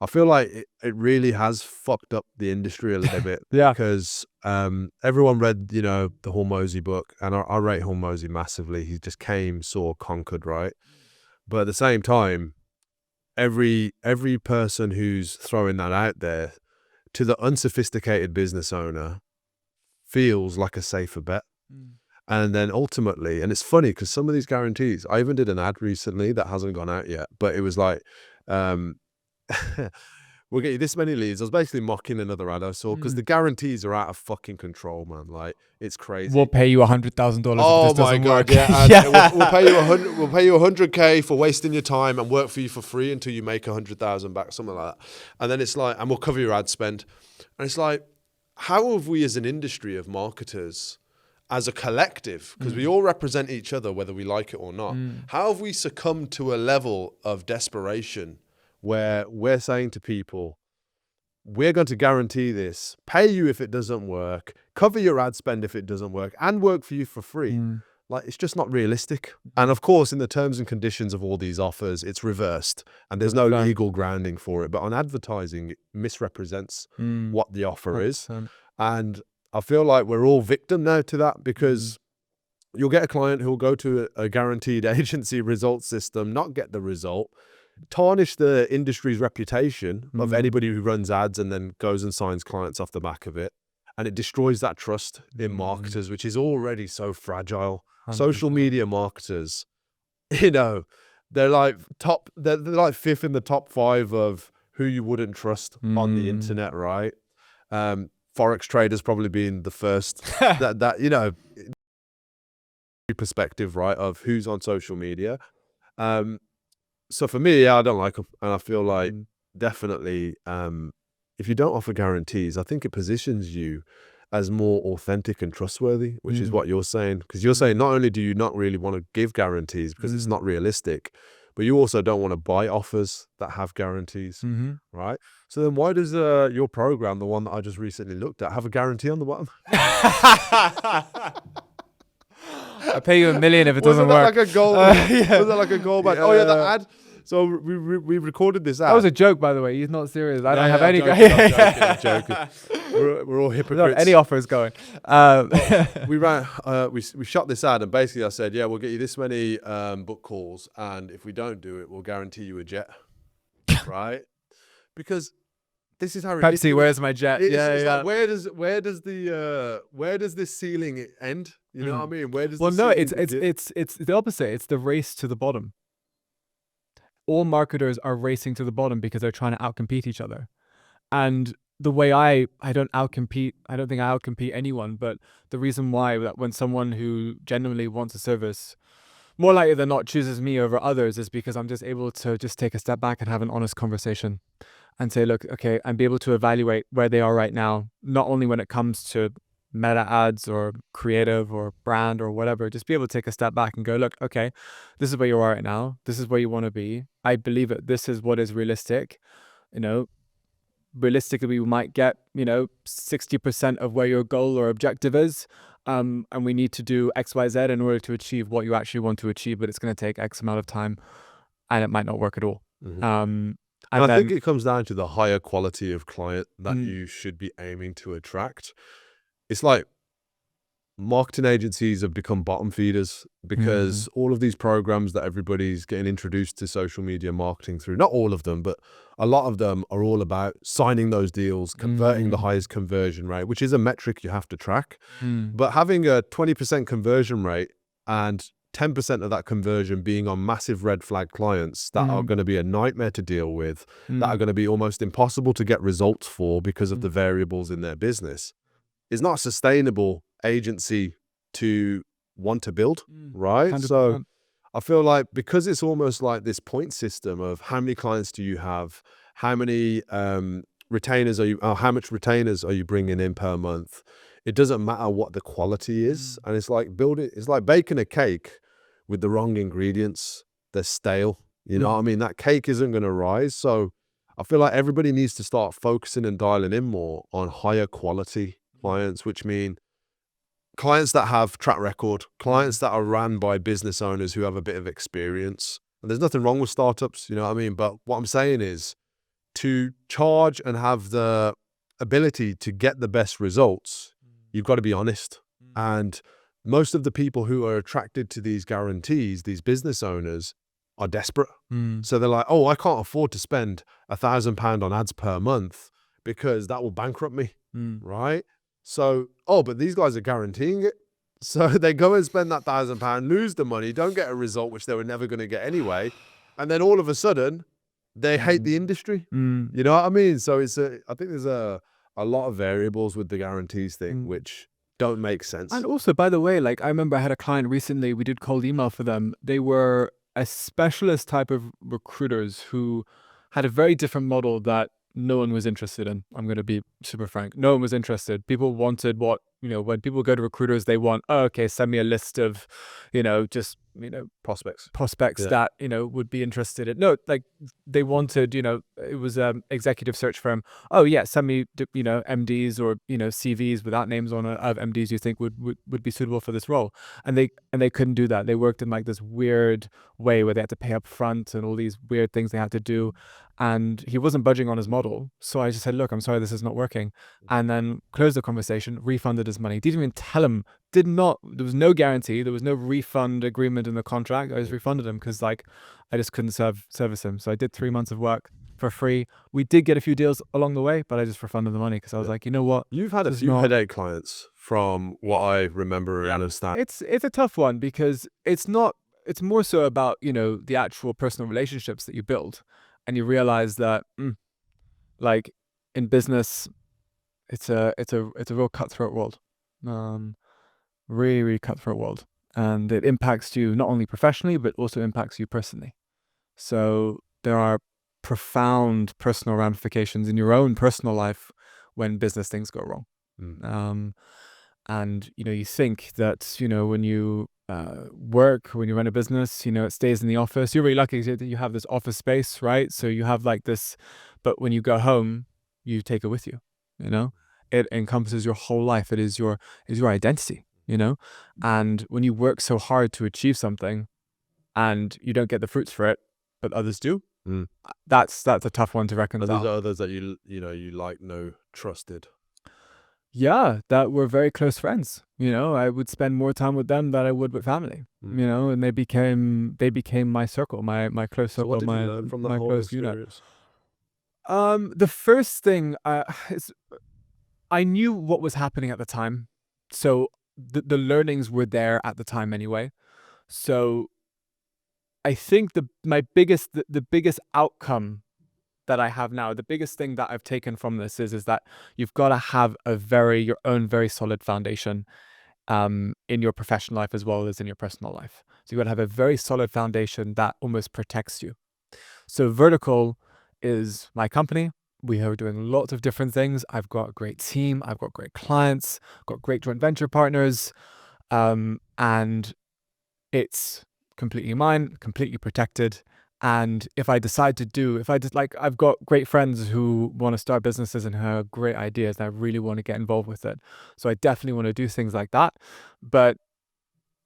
I feel like it really has fucked up the industry a little bit. Yeah. Because everyone read, the Hormozy book, and I rate Hormozy massively. He just came, saw, conquered, right? But at the same time, every person who's throwing that out there, to the unsophisticated business owner, feels like a safer bet. And then ultimately, and it's funny because some of these guarantees, I even did an ad recently that hasn't gone out yet, but it was like, we'll get you this many leads. I was basically mocking another ad I saw, because the guarantees are out of fucking control, man. Like, it's crazy. We'll pay you $100,000 oh if this my doesn't god, work. yeah. We'll pay you we'll pay you $100K for wasting your time and work for you for free until you make 100,000 back, something like that. And then it's like, and we'll cover your ad spend. And it's like, how have we as an industry of marketers, as a collective, because we all represent each other whether we like it or not, how have we succumbed to a level of desperation where we're saying to people, we're going to guarantee this, pay you if it doesn't work, cover your ad spend if it doesn't work, and work for you for free? Like, it's just not realistic. And of course, in the terms and conditions of all these offers, it's reversed and there's no legal grounding for it. But on advertising, it misrepresents what the offer is. And I feel like we're all victim now to that, because you'll get a client who'll go to a guaranteed agency result system, not get the result, tarnish the industry's reputation of anybody who runs ads and then goes and signs clients off the back of it. And it destroys that trust in marketers, which is already so fragile. 100%. Social media marketers, they're like they're like 5th in the top 5 of who you wouldn't trust on the internet, right? Forex traders probably being the first that perspective, right, of who's on social media. So for me, I don't like them. And I feel like definitely, if you don't offer guarantees, I think it positions you as more authentic and trustworthy, which is what you're saying. Because you're saying not only do you not really want to give guarantees because it's not realistic, but you also don't want to buy offers that have guarantees, right? So then why does your program, the one that I just recently looked at, have a guarantee on the bottom? I pay you $1 million if it doesn't work. Like a goal? Was that like a goal back? Oh yeah, the ad. So we recorded this That was a ad. joke, by the way. He's not serious. I Yeah, don't have yeah, I'm any. joking, I'm joking. We're all Not hypocrites. any offers going. We ran. We shot this ad, and basically I said, yeah, we'll get you this many book calls, and if we don't do it, we'll guarantee you a jet, right? Because this is how ridiculous. Pepsi, where's my jet? It's Yeah. like where does this ceiling end? You know what I mean? Where does Well, the no, ceiling begin? it's the opposite. It's the race to the bottom. All marketers are racing to the bottom because they're trying to outcompete each other. And the way I don't outcompete, I don't think I outcompete anyone, but the reason why that when someone who genuinely wants a service, more likely than not chooses me over others, is because I'm just able to just take a step back and have an honest conversation and say, look, okay, and be able to evaluate where they are right now, not only when it comes to meta ads or creative or brand or whatever, just be able to take a step back and go, look, okay, this is where you are right now. This is where you want to be. I believe it. This is what is realistic. You know, realistically, we might get, 60% of where your goal or objective is. And we need to do X, Y, Z in order to achieve what you actually want to achieve, but it's going to take X amount of time and it might not work at all. And I think it comes down to the higher quality of client that you should be aiming to attract. It's like marketing agencies have become bottom feeders because all of these programs that everybody's getting introduced to social media marketing through, not all of them, but a lot of them are all about signing those deals, converting the highest conversion rate, which is a metric you have to track. But having a 20% conversion rate and 10% of that conversion being on massive red flag clients that are going to be a nightmare to deal with, that are going to be almost impossible to get results for because of the variables in their business, is not a sustainable agency to want to build, right? 100%. So I feel like because it's almost like this point system of how many clients do you have, how many retainers are you, how much retainers are you bringing in per month? It doesn't matter what the quality is. And it's like it's like baking a cake with the wrong ingredients. They're stale. You know what I mean? That cake isn't going to rise. So I feel like everybody needs to start focusing and dialing in more on higher quality clients, which mean clients that have track record, clients that are ran by business owners who have a bit of experience. And there's nothing wrong with startups, you know what I mean? But what I'm saying is to charge and have the ability to get the best results, you've got to be honest. And most of the people who are attracted to these guarantees, these business owners, are desperate. So they're like, oh, I can't afford to spend £1,000 on ads per month because that will bankrupt me, right? So, but these guys are guaranteeing it. So they go and spend that £1,000, lose the money, don't get a result, which they were never going to get anyway. And then all of a sudden, they hate the industry. You know what I mean? So I think there's a lot of variables with the guarantees thing, which don't make sense. And also, by the way, like I remember I had a client recently, we did cold email for them. They were a specialist type of recruiters who had a very different model that no one was interested in. I'm going to be super frank. No one was interested. People wanted what, when people go to recruiters, they want, oh, okay, send me a list of, just, Prospects that, would be interested in. No, like they wanted, it was executive search firm. Oh yeah, send me, MDs or, CVs without names on it of MDs you think would be suitable for this role. And they couldn't do that. They worked in like this weird way where they had to pay up front and all these weird things they had to do. And he wasn't budging on his model. So I just said, look, I'm sorry, this is not working. And then closed the conversation, refunded his money. Didn't even tell him, there was no guarantee. There was no refund agreement in the contract. I just refunded him because I just couldn't service him. So I did 3 months of work for free. We did get a few deals along the way, but I just refunded the money because I was like, you know what? You've had a few headache clients from what I remember and understand. It's a tough one because it's more so about, the actual personal relationships that you build. And you realize that, like in business, it's a real cutthroat world, really, really cutthroat world, and it impacts you not only professionally but also impacts you personally. So there are profound personal ramifications in your own personal life when business things go wrong. And you think that when you work, when you run a business, it stays in the office. You're really lucky that you have this office space, right? So you have like this, but when you go home, you take it with you. It encompasses your whole life. It is your identity. And when you work so hard to achieve something, and you don't get the fruits for it, but others do. Mm. That's a tough one to But reconcile. there's others that you like, no, trusted. Yeah, that were very close friends. I would spend more time with them than I would with family. And they became my circle, my close So circle, what did you learn from that my whole close unit. experience? The first thing is I knew what was happening at the time, so the learnings were there at the time anyway. So I think the biggest outcome that I have now, the biggest thing that I've taken from this is that you've got to have your own very solid foundation in your professional life as well as in your personal life. So you've got to have a very solid foundation that almost protects you. So Vertical is my company. We are doing lots of different things. I've got a great team. I've got great clients. Got great joint venture partners, and it's completely mine, completely protected. And if I decide I've got great friends who want to start businesses and have great ideas, and I really want to get involved with it. So I definitely want to do things like that. But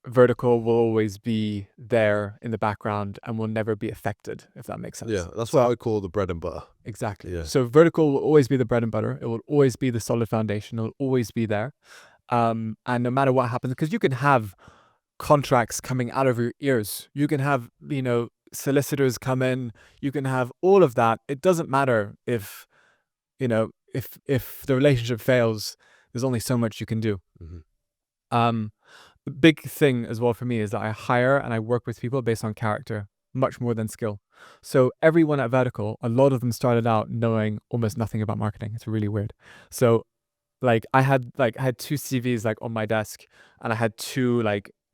Vertical will always be there in the background and will never be affected, if that makes sense. Yeah, that's what I call the bread and butter. Exactly. Yeah. So Vertical will always be the bread and butter. It will always be the solid foundation. It will always be there. And no matter what happens, because you can have contracts coming out of your ears, you can have, solicitors come in, you can have all of that. It doesn't matter if the relationship fails, there's only so much you can do. Mm-hmm. The big thing as well for me is that I hire and I work with people based on character, much more than skill. So everyone at Vertical, a lot of them started out knowing almost nothing about marketing. It's really weird. So I had two CVs on my desk, and I had two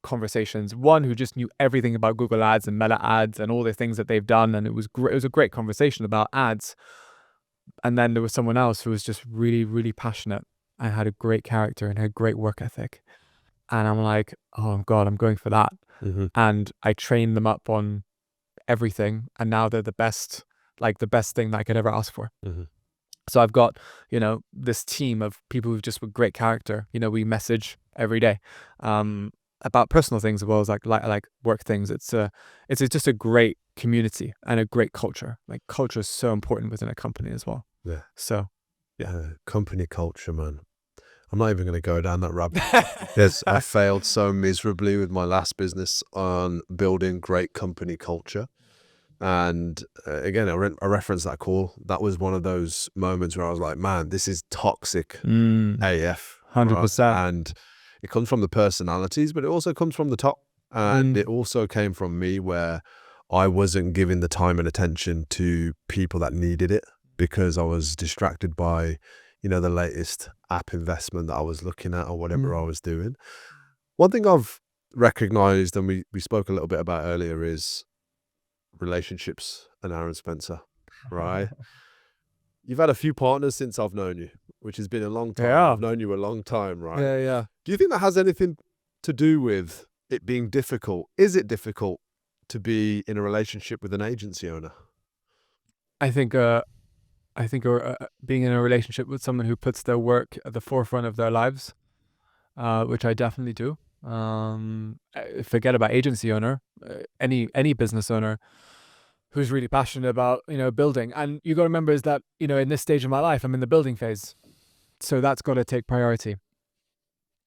conversations. One who just knew everything about Google Ads and Meta Ads and all the things that they've done, and it was a great conversation about ads. And then there was someone else who was just really, really passionate and had a great character and had great work ethic. And I'm like, oh God, I'm going for that. Mm-hmm. And I trained them up on everything, and now they're the best thing that I could ever ask for. Mm-hmm. So I've got, this team of people who've just with great character. We message every day about personal things as well as like work things. It's just a great community and a great culture. Culture is so important within a company as well. Yeah. So, company culture, man. I'm not even going to go down that rabbit hole because I failed so miserably with my last business on building great company culture. And again, I referenced that call. That was one of those moments where I was like, man, this is toxic AF. 100%. And it comes from the personalities, but it also comes from the top. And it also came from me where I wasn't giving the time and attention to people that needed it because I was distracted by, the latest app investment that I was looking at or whatever I was doing. One thing I've recognized, and we spoke a little bit about earlier, is relationships and Aran Spencer, right? You've had a few partners since I've known you, which has been a long time. Yeah. I've known you a long time, right? Yeah. Do you think that has anything to do with it being difficult? Is it difficult to be in a relationship with an agency owner? I think being in a relationship with someone who puts their work at the forefront of their lives, which I definitely do. Forget about agency owner, any business owner who's really passionate about building. And you got to remember is that in this stage of my life, I'm in the building phase, so that's got to take priority.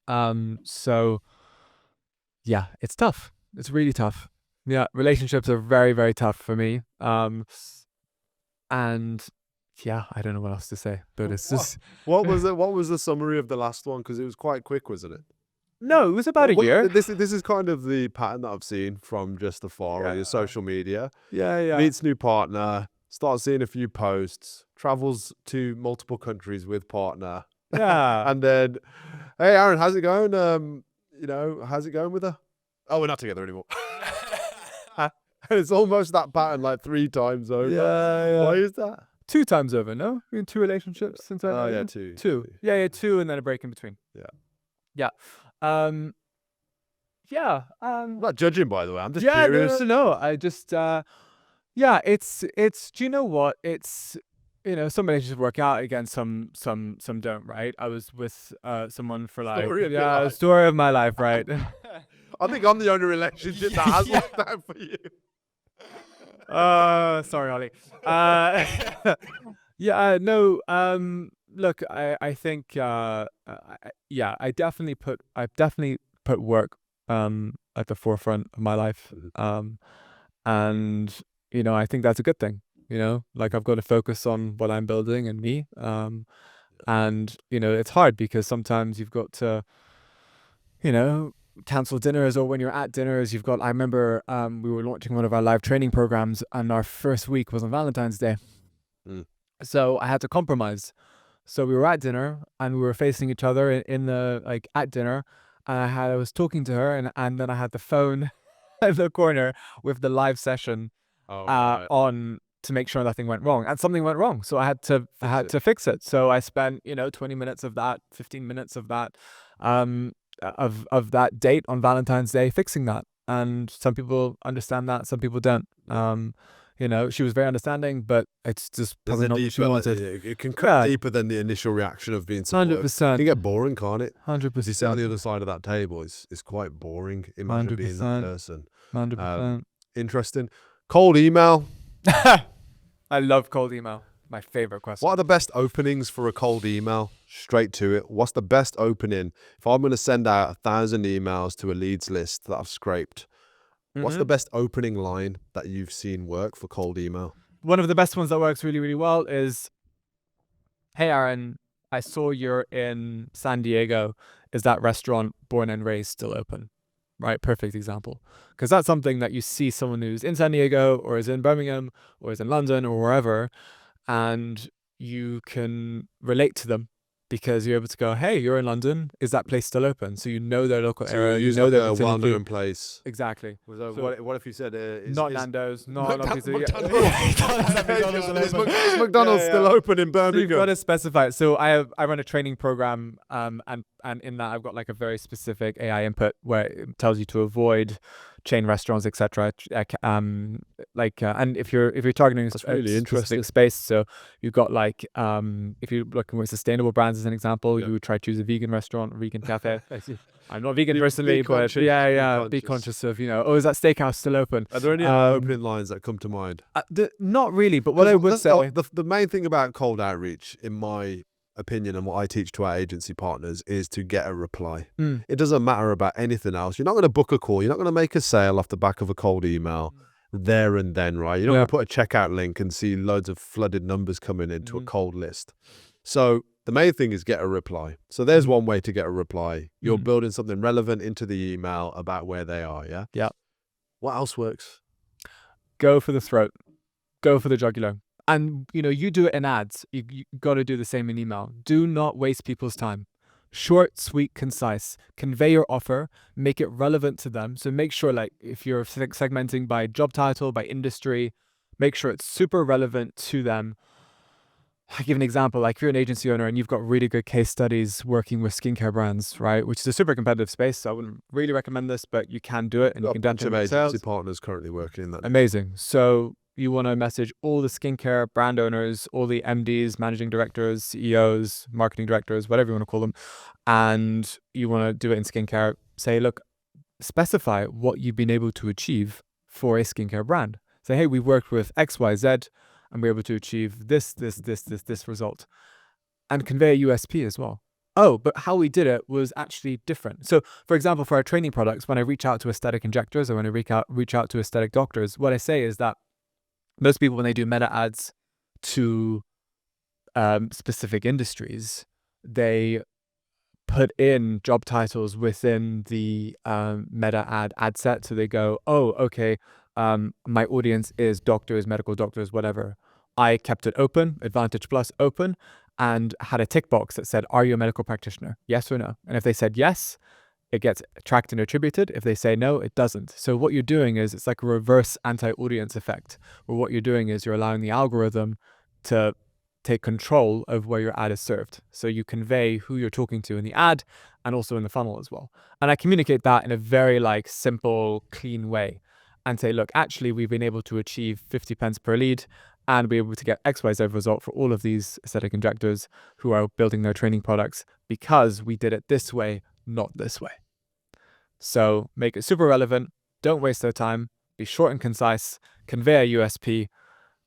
So yeah, it's tough. It's really tough. Yeah, relationships are very, very tough for me. And yeah, I don't know what else to say, but it's just what was the summary of the last one? Because it was quite quick, wasn't it? No, it was about a year. This is kind of the pattern that I've seen from just afar on your social media. Yeah. Meets new partner, starts seeing a few posts, travels to multiple countries with partner. Yeah. And then, hey, Aran, how's it going? How's it going with her? Oh, we're not together anymore. It's almost that pattern 3 times over. Yeah. Why is that? 2 times over, no? You're in 2 relationships since I know you? 2. 2. Yeah, 2 and then a break in between. Yeah. I'm not judging, by the way. I'm just curious. No. I just it's do you know what? It's some relationships work out, again, some don't, right? I was with someone for story of my life, right? I think I'm the only relationship that has worked out for you. Sorry, Ollie. Yeah, no. Look, I think, yeah, I've definitely put work, at the forefront of my life. And I think that's a good thing. Like I've got to focus on what I'm building and me. And it's hard because sometimes you've got to, you know, cancel dinners, or when you're at dinners, you've got. I remember we were launching one of our live training programs, and our first week was on Valentine's Day, Mm. so I had to compromise. So we were at dinner and we were facing each other in the like at dinner, and I was talking to her, and then I had the phone in the corner with the live session Oh, right. on to make sure nothing went wrong, and something went wrong, so I had to Fix it. fix it. So I spent 20 minutes of that, 15 minutes of that, of that date on Valentine's Day fixing that. And some people understand that, some people don't. She was very understanding, but it's just There's probably a not what she deeper, wanted. it can cut Yeah, deeper than the initial reaction of being supportive. It 100%, can get boring, can't it? hundred If you sit on the percent, other side of that table, it's quite boring. Imagine hundred being that percent, person. 100%. Interesting. Cold email. I love cold email. My favorite question. What are the best openings for a cold email? Straight to it. What's the best opening? If I'm going to send out 1,000 emails to a leads list that I've scraped, what's the best opening line that you've seen work for cold email? One of the best ones that works really, really well is, "Hey, Aaron, I saw you're in San Diego. Is that restaurant Born and Raised still open?" Right? Perfect example. Because that's something that you see someone who's in San Diego or is in Birmingham or is in London or wherever, and you can relate to them because you're able to go, "Hey, you're in London. Is that place still open?" So their local So area. you use Their like a vicinity. well-known place. Exactly. So So what if you said not Nando's, not McDonald's, McDonald's. is McDonald's still open in So you've got Birmingham? to specify it. So I run a training program, and in that I've got like a very specific AI input where it tells you to avoid chain restaurants, etc. And if you're targeting That's really specific interesting. space, so you've got like if you're looking with sustainable brands as an example, Yeah. you would try to choose a vegan restaurant, a vegan cafe. I'm not vegan Be personally, but conscious, be conscious of is that steakhouse still open? Are there any opening lines that come to mind? Not really, but what I would say, The main thing about cold outreach, in my opinion, and what I teach to our agency partners, is to get a reply. It doesn't matter about anything else. You're not going to book a call. You're not going to make a sale off the back of a cold email there and then, right? You're not going to put a checkout link and see loads of flooded numbers coming into a cold list. So the main thing is get a reply. So there's one way to get a reply. You're building something relevant into the email about where they are, yeah? Yeah. What else works? Go for the throat. Go for the jugular. And, you do it in ads. You got to do the same in email. Do not waste people's time. Short, sweet, concise. Convey your offer. Make it relevant to them. So make sure, like, if you're segmenting by job title, by industry, make sure it's super relevant to them. I'll give an example. Like, if you're an agency owner and you've got really good case studies working with skincare brands, right, which is a super competitive space, so I wouldn't really recommend this, but you can do it, and you can bunch of definitely agency sales. partners currently working in that. Amazing. So you want to message all the skincare brand owners, all the MDs, managing directors, CEOs, marketing directors, whatever you want to call them, and you want to do it in skincare. Say, look, specify what you've been able to achieve for a skincare brand. Say, hey, we've worked with XYZ, and we're able to achieve this result, and convey a USP as well. Oh, but how we did it was actually different. So, for example, for our training products, when I reach out to aesthetic injectors or when I reach out to aesthetic doctors, what I say is that most people, when they do meta ads to specific industries, they put in job titles within the meta ad set. So they go, oh, okay, my audience is doctors, medical doctors, whatever. I kept it open, Advantage Plus open, and had a tick box that said, are you a medical practitioner? Yes or no? And if they said yes, it gets tracked and attributed. If they say no, it doesn't. So what you're doing is it's like a reverse anti-audience effect, where what you're doing is you're allowing the algorithm to take control of where your ad is served. So you convey who you're talking to in the ad and also in the funnel as well. And I communicate that in a very simple, clean way and say, look, actually, we've been able to achieve 50 pence per lead and be able to get XYZ result for all of these aesthetic injectors who are building their training products because we did it this way, not this way. So make it super relevant. Don't waste their time. Be short and concise, convey a USP,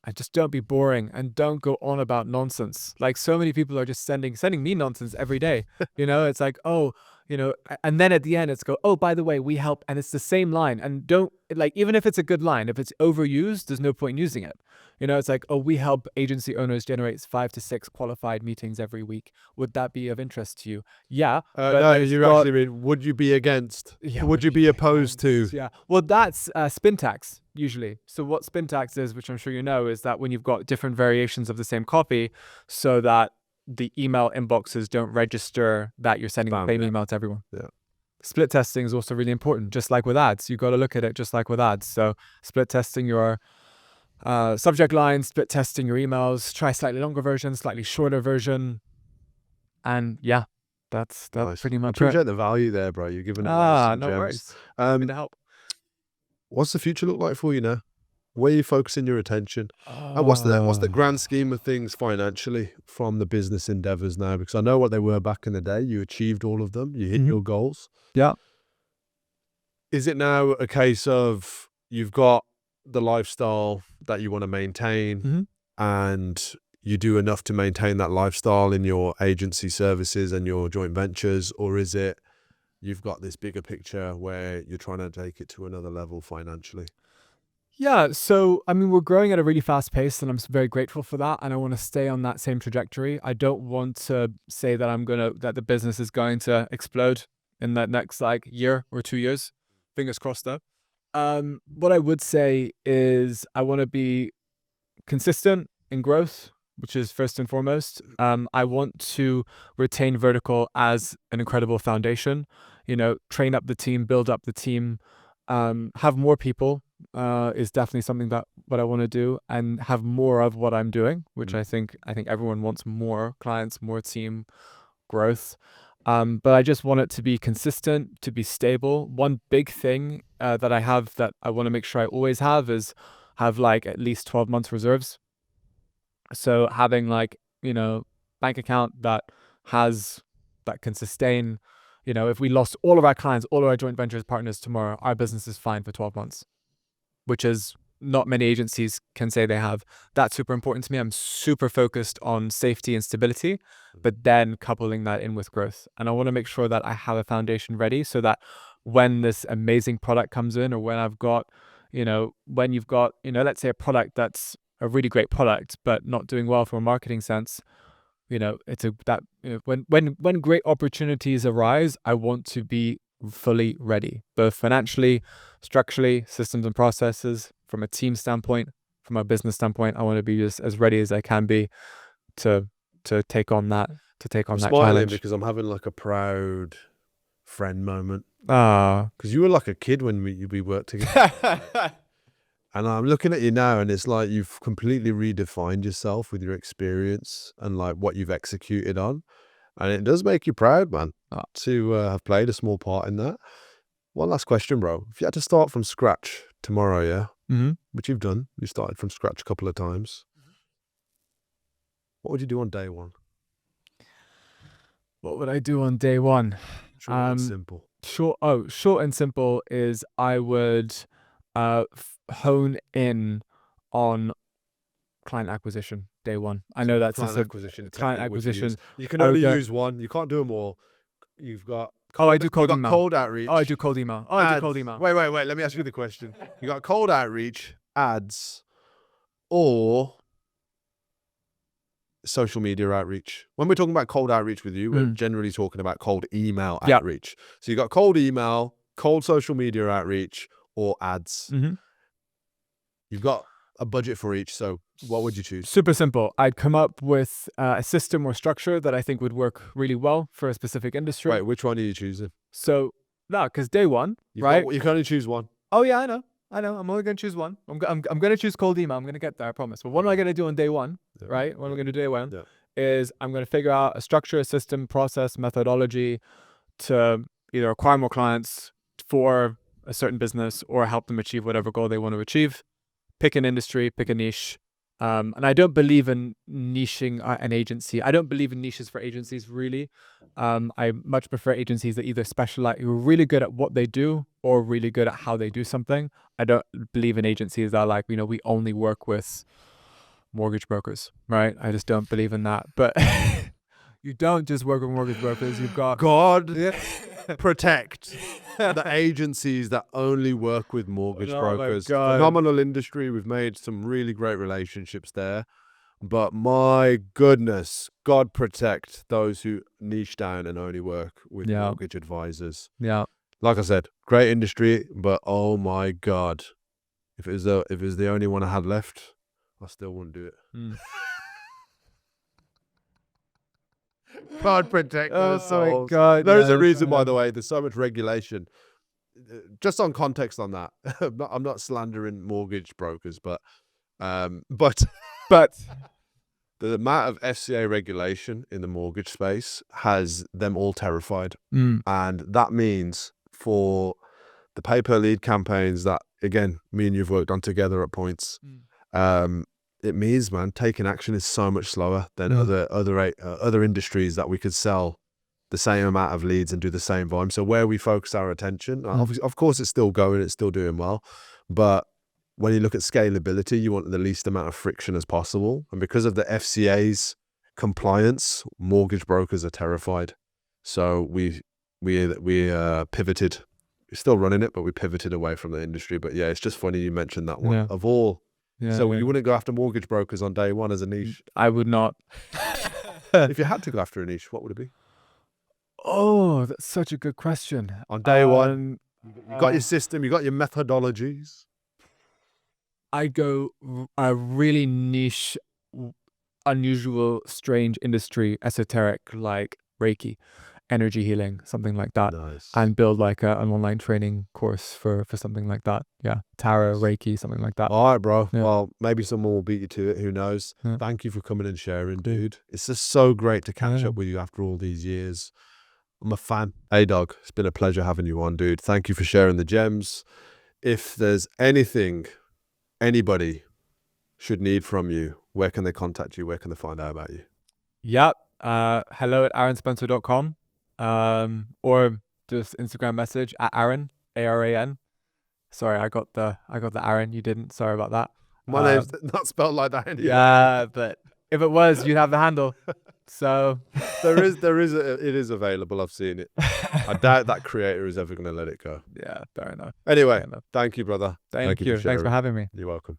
and just don't be boring and don't go on about nonsense. Like, so many people are just sending me nonsense every day. It's like, oh, and then at the end it's go, oh, by the way, we help, and it's the same line. And don't, like, even if it's a good line, if it's overused, there's no point in using it. It's like, oh, we help agency owners generate 5 to 6 qualified meetings every week. Would that be of interest to you? Yeah, but No, it's you got, actually mean, would you be against? yeah, Would you be opposed to? yeah. Well, that's spin tax usually. So what spin tax is, which I'm sure you know, is that when you've got different variations of the same copy, so that the email inboxes don't register that you're sending the same email to everyone. Yeah. Split testing is also really important, just like with ads. You've got to look at it just like with ads. So split testing your subject lines, split testing your emails, try slightly longer version, slightly shorter version. And yeah, that's Nice. pretty I much appreciate it. the value there, bro. You're giving away some No gems. worries. Happy to help. What's the future look like for you now? Where are you focusing your attention? And what's the grand scheme of things financially from the business endeavors now? Because I know what they were back in the day. You achieved all of them. You hit your goals. Yeah. Is it now a case of you've got the lifestyle that you want to maintain and you do enough to maintain that lifestyle in your agency services and your joint ventures? Or is it you've got this bigger picture where you're trying to take it to another level financially? Yeah, so I mean, we're growing at a really fast pace, and I'm very grateful for that. And I want to stay on that same trajectory. I don't want to say that that the business is going to explode in that next like year or 2 years. Fingers crossed, though. What I would say is I want to be consistent in growth, which is first and foremost. I want to retain vertical as an incredible foundation. Train up the team, build up the team, have more people. Is definitely something that what I want to do, and have more of what I'm doing, which I think everyone wants more clients, more team growth. But I just want it to be consistent, to be stable. One big thing that I have that I want to make sure I always have is have like at least 12 months reserves. So having like, bank account that can sustain, if we lost all of our clients, all of our joint ventures partners tomorrow, our business is fine for 12 months. Which is not many agencies can say they have. That's super important to me. I'm super focused on safety and stability, but then coupling that in with growth. And I want to make sure that I have a foundation ready so that when this amazing product comes in, or when I've got, when you've got, let's say a product that's a really great product, but not doing well from a marketing sense, when great opportunities arise, I want to be fully ready, both financially, structurally, systems and processes, from a team standpoint, from a business standpoint. I want to be just as ready as I can be to take on that I'm that smiling challenge. because I'm having like a proud friend moment. Ah, Because you were like a kid when we worked together. And I'm looking at you now, and it's like you've completely redefined yourself with your experience and like what you've executed on. And it does make you proud, man, to have played a small part in that. One last question, bro. If you had to start from scratch tomorrow, yeah, which you've done, you started from scratch a couple of times. What would you do on day one? What would I do on day one? Short and simple. Short and simple is I would hone in on client acquisition day one. I know that's client just acquisition. client acquisition. You can only use one. You can't do them all. You've got I do cold email. Cold outreach. I do cold email. I do cold email. Wait. Let me ask you the question. You got cold outreach, ads, or social media outreach. When we're talking about cold outreach with you, we're generally talking about cold email outreach. So you got cold email, cold social media outreach, or ads. You've got a budget for each. So what would you choose? Super simple. I'd come up with a system or structure that I think would work really well for a specific industry. Wait, which one are you choosing? So no, because day one, right? You can only choose one. Oh yeah, I know. I'm only going to choose one. I'm going to choose cold email. I'm going to get there, I promise. But what am I going to do on day one, right? What am I going to do day one is I'm going to figure out a structure, a system, process, methodology to either acquire more clients for a certain business or help them achieve whatever goal they want to achieve. Pick an industry, pick a niche, And I don't believe in niching an agency. I don't believe in niches for agencies, really. I much prefer agencies that either specialize, who are really good at what they do or really good at how they do something. I don't believe in agencies that are like, we only work with mortgage brokers, right? I just don't believe in that. But you don't just work with mortgage brokers. You've got God protect the agencies that only work with mortgage Oh my brokers. God. Phenomenal industry. We've made some really great relationships there. But my goodness, God protect those who niche down and only work with Yeah. mortgage advisors. Yeah. Like I said, great industry, but oh my God, if it was the only one I had left, I still wouldn't do it. Mm. God protect those Oh my souls. God. There is yeah, a reason, by fair the enough. way. There's so much regulation. Just on context on that, I'm not slandering mortgage brokers, but But the amount of FCA regulation in the mortgage space has them all terrified. mm, And that means for the pay-per-lead campaigns that, again, me and you've worked on together at points, it means, man, taking action is so much slower than other industries that we could sell the same amount of leads and do the same volume. So where we focus our attention, obviously, of course, it's still going, it's still doing well, but when you look at scalability, you want the least amount of friction as possible. And because of the FCA's compliance, mortgage brokers are terrified. So we pivoted. We're still running it, but we pivoted away from the industry. But yeah, it's just funny you mentioned that one. Yeah. Of all, yeah, so yeah. you wouldn't go after mortgage brokers on day one as a niche? I would not. If you had to go after a niche, what would it be? Oh, that's such a good question. On day one, you got your system, you got your methodologies. I go a really niche, unusual, strange industry, esoteric, like Reiki, energy healing, something like that. Nice. And build like an online training course for something like that. Yeah. Tarot, Reiki, something like that. All right, bro. Yeah. Well, maybe someone will beat you to it. Who knows? Yeah. Thank you for coming and sharing, dude. It's just so great to catch Yeah. up with you after all these years. I'm a fan. Hey, dog. It's been a pleasure having you on, dude. Thank you for sharing the gems. If there's anything anybody should need from you, where can they contact you? Where can they find out about you? Yep. hello@aranspencer.com. Or just Instagram message at Aran, ARAN. Sorry, I got the Aran. You didn't. Sorry about that. My name's not spelled like that anyway. Yeah, but if it was, you'd have the handle. So it is available. I've seen it. I doubt that creator is ever going to let it go. yeah, fair enough. Anyway, Fair enough. thank you, brother. Thank you. Thanks for sharing. having me. You're welcome.